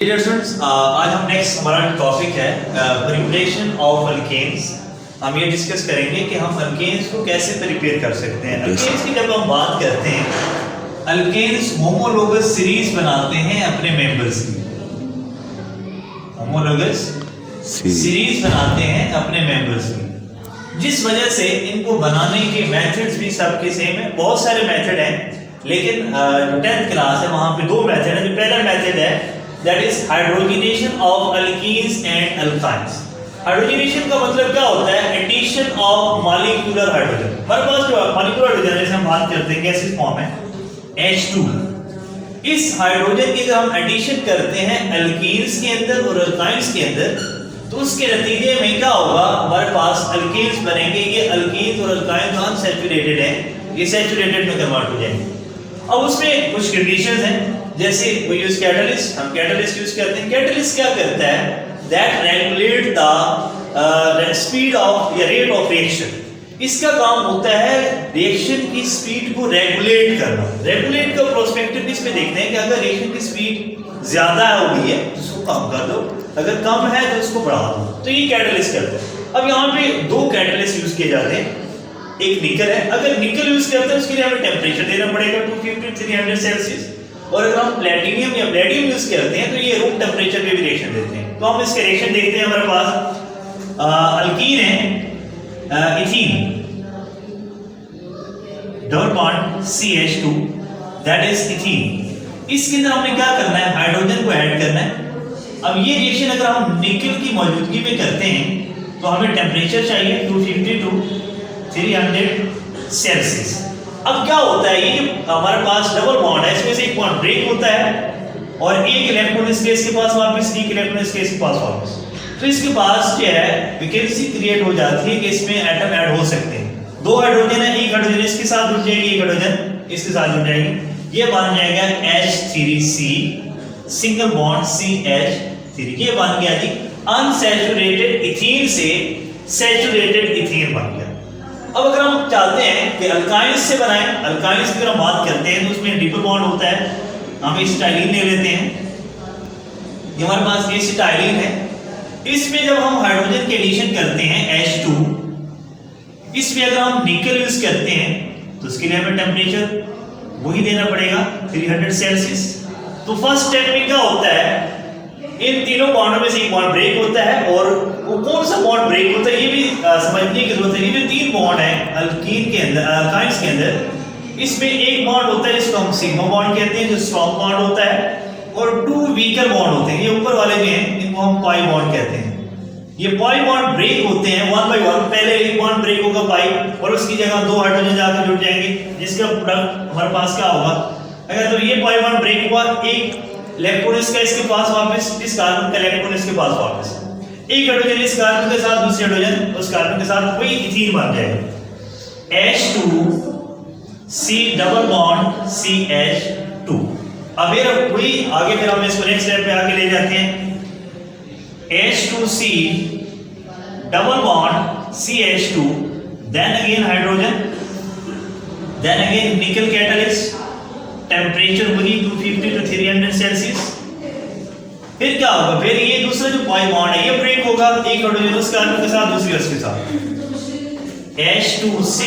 Students आज हम next हमारा टॉपिक है प्रिपरेशन ऑफ अल्केन्स। हम ये डिस्कस करेंगे कि हम अल्केन्स को कैसे प्रिपेयर कर सकते हैं। अल्केन्स की जब हम बात करते हैं, अल्केन्स होमोलोगस सीरीज बनाते हैं अपने मेंबर्स की। होमोलोगस सीरीज बनाते हैं अपने मेंबर्स की, जिस वजह से इनको बनाने के मेथड्स भी सबके सेम है। बहुत सारे मेथड हैं, लेकिन 10th क्लास है वहां पे दो मेथड है। जो पहला मेथड है that is hydrogenation of alkenes and alkynes। Hydrogenation का मतलब क्या होता है? Addition of molecular hydrogen. हमारे पास जो मॉलिक्यूलर हाइड्रोजन जैसे हम बात करते हैं गैसेस फॉर्म है H2। इस हाइड्रोजन की अगर हम एडिशन करते हैं अल्कीन्स के अंदर और अल्काइंस के अंदर, तो उसके नतीजे में क्या होगा? हमारे पास अल्कीन्स बनेंगे। ये अल्कीन्स और अल्काइंस अनसैचुरेटेड है, ये सैचुरेटेड में कन्वर्ट हो जाएंगे। अब उसमें कुछ कंडीशंस हैं, जैसे वो यूज कैटलिस्ट, हम कैटलिस्ट यूज करते हैं। कैटलिस्ट क्या करता है? That regulate the speed of या रेट ऑफ रिएक्शन। इसका काम होता है रिएक्शन की स्पीड को रेगुलेट करना। रेगुलेट का प्रोस्पेक्टिव इसमें देखते हैं कि अगर रिएक्शन की स्पीड ज्यादा हो गई है तो उसको कम कर दो, अगर कम है तो उसको बढ़ा दो। तो ये कैटलिस्ट करता है। अब यहाँ पे दो कैटलिस्ट यूज किए जाते हैं। एक निकल है, अगर निकल यूज करते हैं उसके लिए हमें टेम्परेचर देना पड़ेगा 250-300 सेल्सियस। और अगर हम प्लेटिनियम या प्लेडियम यूज करते हैं तो ये रूम टेम्परेचर पे भी रिएक्शन देते हैं। तो हम इसके रिएक्शन देखते हैं। हमारे पास अल्कीन है ethene, double bond CH2, that is ethene. इसके अंदर हमने क्या करना है? हाइड्रोजन को ऐड करना है। अब ये रिएक्शन अगर हम निकल की मौजूदगी में करते हैं तो हमें टेम्परेचर चाहिए 250-300 सेल्सियस। अब क्या होता है? ये हमारे पास डबल बॉन्ड है, इसमें से एक बॉन्ड ब्रेक होता है और एक इलेक्ट्रॉन इस केस के पास वापस, एक इलेक्ट्रॉन इस केस के पास वापस। तो इसके पास जो है वैकेंसी क्रिएट हो जाती है कि इसमें एटम ऐड हो सकते हैं। दो हाइड्रोजन है, एक हाइड्रोजन इसके साथ जुड़ जाएगी, एक हाइड्रोजन इसके साथ जुड़ जाएगी। ये बन जाएगा H3C सिंगल बॉन्ड CH3। ये बन गया जी अनसैचुरेटेड इथीन से सैचुरेटेड इथीन बन गया। अब अगर हम चाहते हैं कि अल्काइंस से बनाएं, अल्काइंस की अगर हम बात करते हैं तो उसमें ट्रिपल बॉन्ड होता है। हम एसिटाइलिन ले लेते हैं, ये हमारे पास एसिटाइलिन है। इसमें जब हम हाइड्रोजन के एडिशन करते हैं H2, इसमें अगर हम निकल यूज करते हैं तो उसके लिए हमें टेम्परेचर वही देना पड़ेगा 300 सेल्सियस। तो फर्स्ट स्टेप में क्या होता है? इन तीनों बॉन्डों में से एक बॉन्ड ब्रेक होता है, और वो कौन सा बॉन्ड ब्रेक होता है ये भी समझने की जरूरत है। ये जो तीन बॉन्ड है अल्कीन के अंदर, अल्काइंस के अंदर, इसमें एक बॉन्ड होता है जिसको हम सिग्मा बॉन्ड कहते हैं, जो स्ट्रॉन्ग बॉन्ड होता है, और टू वीकर बॉन्ड होते हैं। ये ऊपर वाले जो हैं इनको हम पाई बॉन्ड कहते हैं। ये पाई बॉन्ड ब्रेक होते हैं 1 by 1। पहले एक बॉन्ड ब्रेक होगा पाई, और उसकी जगह दो हाइड्रोजन जाकर जुड़ जाएंगे, जिसका प्रोडक्ट हमारे पास क्या होगा? अगर तो ये पाई बॉन्ड ब्रेक हुआ, एक इलेक्ट्रॉन इसका इसके पास वापस, इस कार्बन का इलेक्ट्रॉन इसके पास वापस, एक हाइड्रोजन इस कार्बन के साथ, दूसरे हाइड्रोजन उस कार्बन के साथ, वही इथीन बन जाएगा H2C डबल बॉन्ड CH2। अब ये वही आगे फिर हम इसको नेक्स्ट स्टेप पे आगे ले जाते हैं। H2C double bond CH2, then again hydrogen, then again nickel catalyst, temperature वही 250-300 सेल्सियस। फिर क्या होगा? फिर ये दूसरा जो पाई बॉन्ड है ये ब्रेक होगा, एक हाइड्रोजन उस कार्बन के साथ, दूसरी उसके साथ, H3C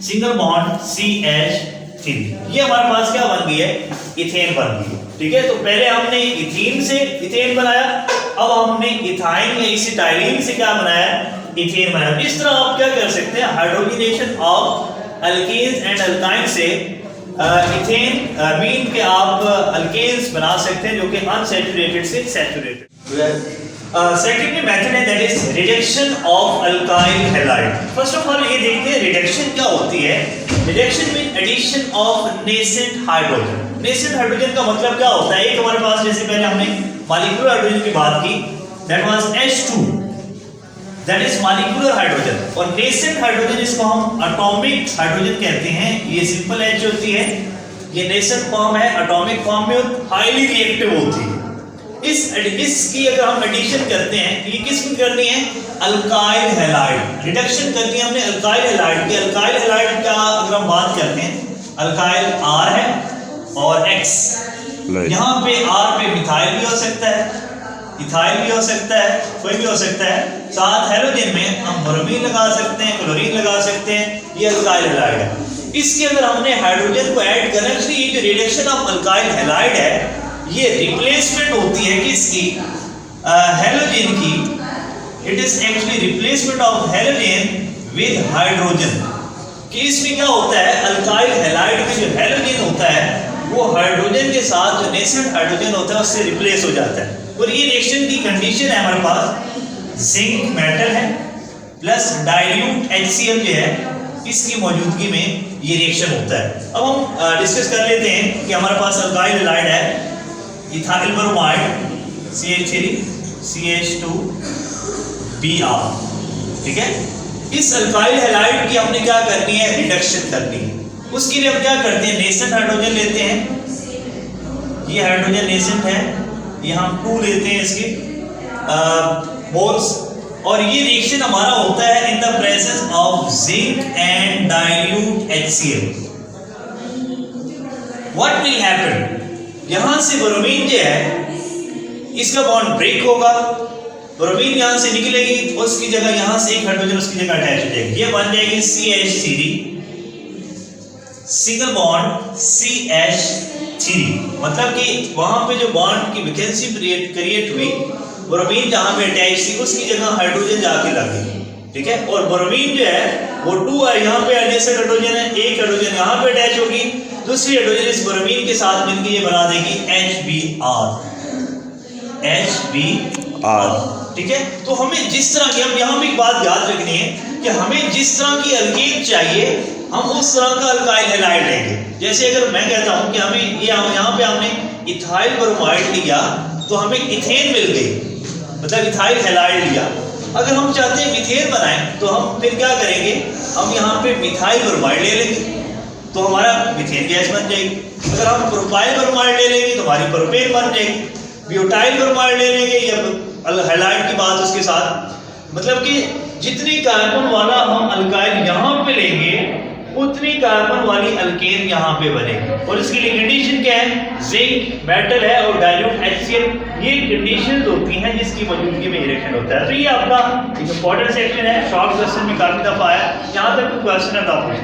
सिंगल बॉन्ड CH3। ये हमारे पास क्या बन गई है? इथेन बन गई है। ठीक है, तो पहले हमने इथीन से इथेन बनाया, अब हमने इथाइन या एसिटाइलिन से क्या बनाया? इथेन बनाया। इस तरह आप क्या कर सकते हैं? Hydrogenation of alkenes and alkynes से इथेन मीन के आप अल्केन्स बना सकते हैं जो कि अनसैचुरेटेड से सैचुरेटेड। सेकंड मेथड है that is reduction of alkyl halide. First of all ये देखते हैं रिडक्शन क्या होती है। Reduction mean addition of nascent hydrogen. Nascent hydrogen का मतलब क्या होता है? एक हमारे पास जैसे पहले हमने मॉलिक्यूलर हाइड्रोजन की बात की, that was H2, that is molecular hydrogen. और नेसेंट हाइड्रोजन इसको हम एटॉमिक हाइड्रोजन कहते हैं। ये सिंपल H होती है, ये नेसेंट फॉर्म है, एटॉमिक फॉर्म में हाईली रिएक्टिव होती है। इसकी अगर हम एडिशन करते हैं तो ये किसकी करनी है? Alkyl halide. रिडक्शन करनी है हमने अल्काइल हैलाइड की। अल्काइल हैलाइड का अगर हम बात करते हैं अल्काइल R है और X, यहाँ पे R पे मिथाइल भी हो सकता है, इथाइल भी हो सकता है, कोई भी हो सकता है। साथ हेलोजन में हम ब्रोमीन लगा सकते हैं, क्लोरीन लगा सकते हैं, ये अल्काइल हैलाइड है। इसके अंदर हमने हाइड्रोजन को ऐड करना है, इसलिए ये जो रिडक्शन ऑफ अल्काइल हैलाइड है ये रिप्लेसमेंट होती है किसकी, हेलोजन की। It is actually replacement of halogen with hydrogen. कि इसमें क्या होता है, अल्काइल हैलाइड में जो हेलोजन होता है वो हाइड्रोजन के साथ जो नेसेंट हाइड्रोजन होता है उससे रिप्लेस हो जाता है। और ये रिएक्शन की कंडीशन है हमारे पास, जिंक मेटल है प्लस डाइल्यूट HCl जो है, इसकी मौजूदगी में ये रिएक्शन होता है। अब हम डिस्कस कर लेते हैं कि हमारे पास अल्काइल हैलाइड है ethyl bromide CH3 CH2 Br, ठीक है। इस अल्काइल हैलाइड की हमने क्या करनी है, रिडक्शन करनी है। उसके लिए हम क्या करते हैं, नेसेंट हाइड्रोजन लेते हैं, ये हाइड्रोजन नेसेंट है, ये हम 2 लेते हैं इसके मोल्स, और ये रिएक्शन हमारा होता है in the presence of zinc and dilute HCl। What will happen, यहां से ब्रोमीन जो है इसका बॉन्ड ब्रेक होगा, ब्रोमीन यहां से निकलेगी, उसकी जगह यहां से एक हाइड्रोजन उसकी जगह अटैच हो जाएगी, ये बन जाएगी CH3 सिंगल बॉन्ड CH3। मतलब कि वहां पे जो बॉन्ड की वैकेंसी क्रिएट हुई, ब्रोमीन जहां पे अटैच थी उसकी जगह हाइड्रोजन जाके लग गई, ठीक है। और ब्रोमीन जो है वो 2 है, यहाँ पे एडजेसेंट हाइड्रोजन है, एक हाइड्रोजन यहाँ पे अटैच होगी, दूसरी हाइड्रोजन इस ब्रोमीन के साथ मिलकर ये बना देगी HBr, ठीक है। तो हमें जिस तरह की, हम यहाँ पे एक बात याद रखनी है कि हमें जिस तरह की अल्कीन चाहिए हम उस तरह का अल्काइल हैलाइड लेंगे। जैसे अगर मैं कहता हूँ कि हमें ये यहाँ पे हमने इथाइल ब्रोमाइड लिया तो हमें इथेन मिल गई, मतलब इथाइल हैलाइड लिया। अगर हम चाहते हैं मीथेन बनाएं तो हम फिर क्या करेंगे, हम यहाँ पे मिथाइल ब्रोमाइड ले लेंगे तो हमारा मीथेन गैस बन जाएगी। अगर हम प्रोपाइल ब्रोमाइड ले लेंगे तो हमारी प्रोपेन बन जाएगी। ब्यूटाइल ब्रोमाइड ले लेंगे या हैलाइड की बात उसके साथ, मतलब कि जितनी कार्बन वाला हम अल्काइल यहाँ पे लेंगे उतनी कार्बन वाली अल्केन यहाँ पे बनेगी। और इसके लिए कंडीशन क्या है, जिंक मेटल है और डाइल्यूट HCl, ये कंडीशंस होती हैं जिसकी मौजूदगी में रिएक्शन होता है। तो ये आपका इंपॉर्टेंट सेक्शन है, शॉर्ट क्वेश्चन में काफी दफा आया, यहाँ तक क्वेश्चन है टॉप में।